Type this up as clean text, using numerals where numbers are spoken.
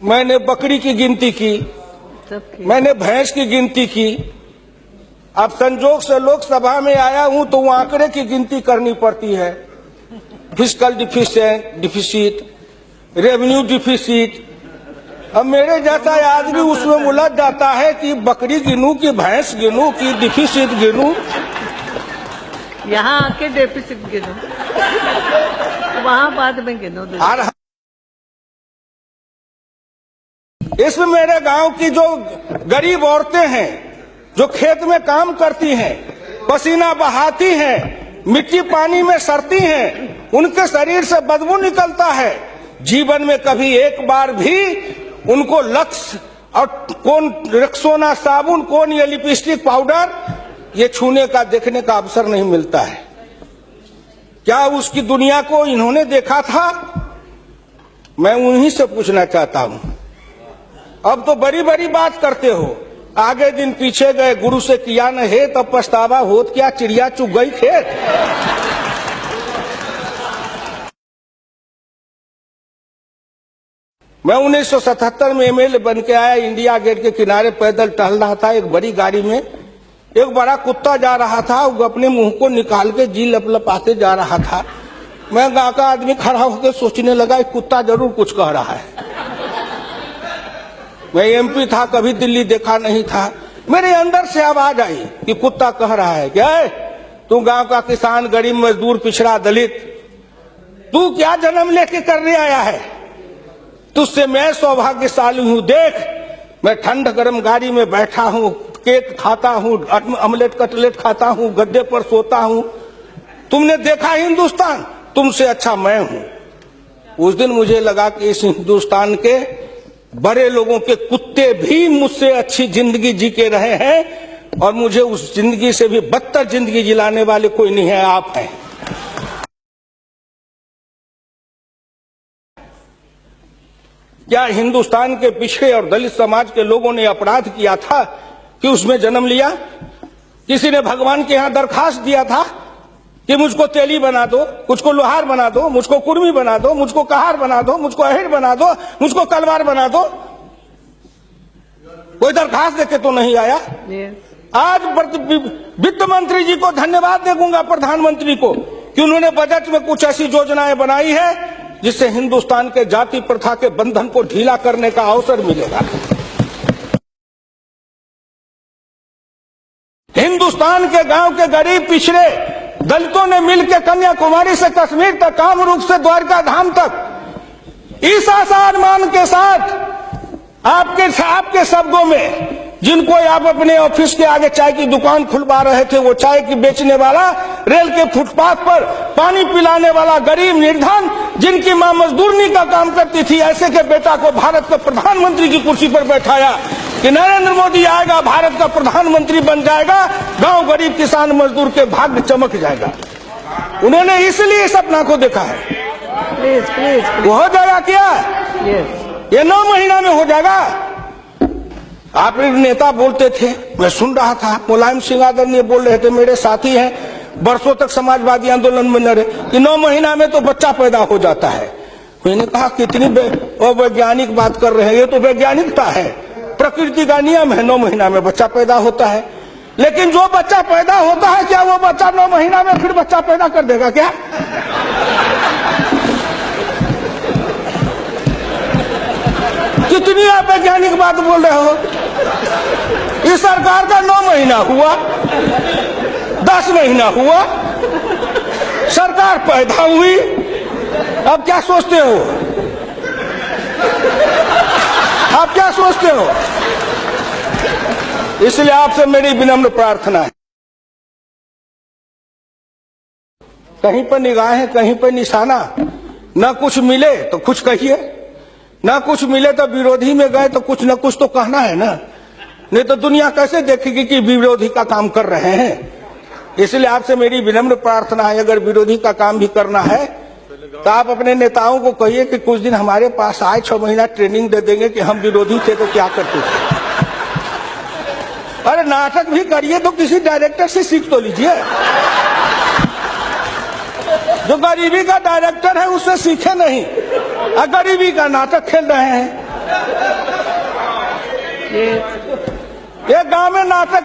मैंने बकरी की गिनती की, मैंने भैंस की गिनती की। अब संजोग से लोकसभा में आया हूं तो वो आंकड़े की गिनती करनी पड़ती है। Fiscal deficit, revenue deficit. अब मेरे जैसा आदमी उसमें उलझ जाता है कि बकरी गिनूं कि भैंस गिनूं कि डिफिसिट गिनूं। यहाँ आके डेफिसिट गिनो, वहाँ बाद में गिनो। इसमें मेरे गांव की जो गरीब औरतें हैं, जो खेत में काम करती हैं, पसीना बहाती हैं, मिट्टी पानी में सड़ती हैं, उनके शरीर से बदबू निकलता है। जीवन में कभी एक बार भी उनको लक्स और कौन रेक्सोना साबुन, कौन ये लिपस्टिक पाउडर, ये छूने का देखने का अवसर नहीं मिलता है। क्या उसकी दुनिया को इन्होंने देखा था? मैं उन्हीं से पूछना चाहता हूं। अब तो बड़ी बड़ी बात करते हो, आगे दिन पीछे गए, गुरु से किया न है तब पछतावा होत क्या, चिड़िया चुग गई खेत। मैं 1977 में एमएलए बन के आया, इंडिया गेट के किनारे पैदल टहल रहा था। एक बड़ी गाड़ी में एक बड़ा कुत्ता जा रहा था, वो अपने मुंह को निकाल के जी लपलपाते जा रहा था। मैं गांव का आदमी खड़ा होकर सोचने लगा, कुत्ता जरूर कुछ कह रहा है। मैं एमपी था, कभी दिल्ली देखा नहीं था। मेरे अंदर से आवाज आई कि कुत्ता कह रहा है, क्या है तू गांव का किसान, गरीब, मजदूर, पिछड़ा, दलित, तू क्या जन्म लेके करने आया है? तुझसे मैं सौभाग्यशाली हूं। देख, मैं ठंड गर्म गाड़ी में बैठा हूं, केक खाता हूं, ऑमलेट कटलेट खाता हूं, गद्दे पर सोता हूं। तुमने देखा हिंदुस्तान, तुमसे अच्छा मैं हूं। उस दिन मुझे लगा कि इस हिंदुस्तान के बड़े लोगों के कुत्ते भी मुझसे अच्छी जिंदगी जी के रहे हैं, और मुझे उस जिंदगी से भी बदतर जिंदगी जिलाने वाले कोई नहीं है, आप हैं। क्या हिंदुस्तान के पिछड़े और दलित समाज के लोगों ने अपराध किया था कि उसमें जन्म लिया? किसी ने भगवान के यहां दरखास्त दिया था कि मुझको तेली बना दो, मुझको लोहार बना दो, मुझको कुर्मी बना दो, मुझको कहार बना दो, मुझको अहिर बना दो, मुझको तलवार बना दो? कोई दरखास्त देके तो नहीं आया। आज वित्त मंत्री जी को धन्यवाद देगा, प्रधानमंत्री को, कि उन्होंने बजट में कुछ ऐसी योजनाएं बनाई है जिससे हिंदुस्तान के जाति प्रथा के बंधन को ढीला करने का अवसर मिलेगा। हिंदुस्तान के गांव के गरीब पिछड़े दलितों ने मिलकर कन्याकुमारी से कश्मीर तक, कामरूप से द्वारका धाम तक, इस आसान मान के साथ आपके शब्दों में, जिनको आप अपने ऑफिस के आगे चाय की दुकान खुलवा रहे थे, वो चाय की बेचने वाला, रेल के फुटपाथ पर पानी पिलाने वाला गरीब निर्धन, जिनकी मां मजदूरनी का काम करती थी, ऐसे के बेटा को भारत के प्रधानमंत्री की कुर्सी पर बैठाया कि नरेंद्र मोदी आएगा, भारत का प्रधानमंत्री बन जाएगा, गांव गरीब किसान मजदूर के भाग्य चमक जाएगा। उन्होंने इसलिए सपना को देखा है। वो हो जाएगा क्या? ये 9 महीना में हो जाएगा। आप नेता बोलते थे, मैं सुन रहा था, मुलायम सिंह आदरणीय बोल रहे थे, मेरे साथी हैं, बरसों तक समाजवादी आंदोलन में लड़े, कि 9 महीना में तो बच्चा पैदा हो जाता है। मैंने कहा कितनी वैज्ञानिक बात कर रहे हैं, ये तो वैज्ञानिकता है, प्रकृति का नियम है, 9 महीना में बच्चा पैदा होता है। लेकिन जो बच्चा पैदा होता है, क्या वो बच्चा 9 महीना में फिर बच्चा पैदा कर देगा क्या? कितनी आप वैज्ञानिक बात बोल रहे हो? इस सरकार का 9 महीना हुआ, 10 महीना हुआ, सरकार पैदा हुई, अब क्या सोचते हो? आप क्या सोचते हो? इसलिए आपसे मेरी विनम्र प्रार्थना है, कहीं पर निगाहें, कहीं पर निशाना, न कुछ मिले तो कुछ कहिए, न कुछ मिले तो विरोधी में गए तो कुछ न कुछ तो कहना है ना, नहीं तो दुनिया कैसे देखेगी कि विरोधी का काम कर रहे हैं। इसलिए आपसे मेरी विनम्र प्रार्थना है, अगर विरोधी का काम भी करना है तो आप अपने नेताओं को कहिए कि कुछ दिन हमारे पास आए, 6 महीना ट्रेनिंग दे देंगे कि हम विरोधी थे तो क्या करते थे। अरे नाटक भी करिए तो किसी डायरेक्टर से सीख तो लीजिए, जो गरीबी का डायरेक्टर है उससे सीखे नहीं। और गरीबी का नाटक खेल रहे हैं। ये एक गांव में नाटक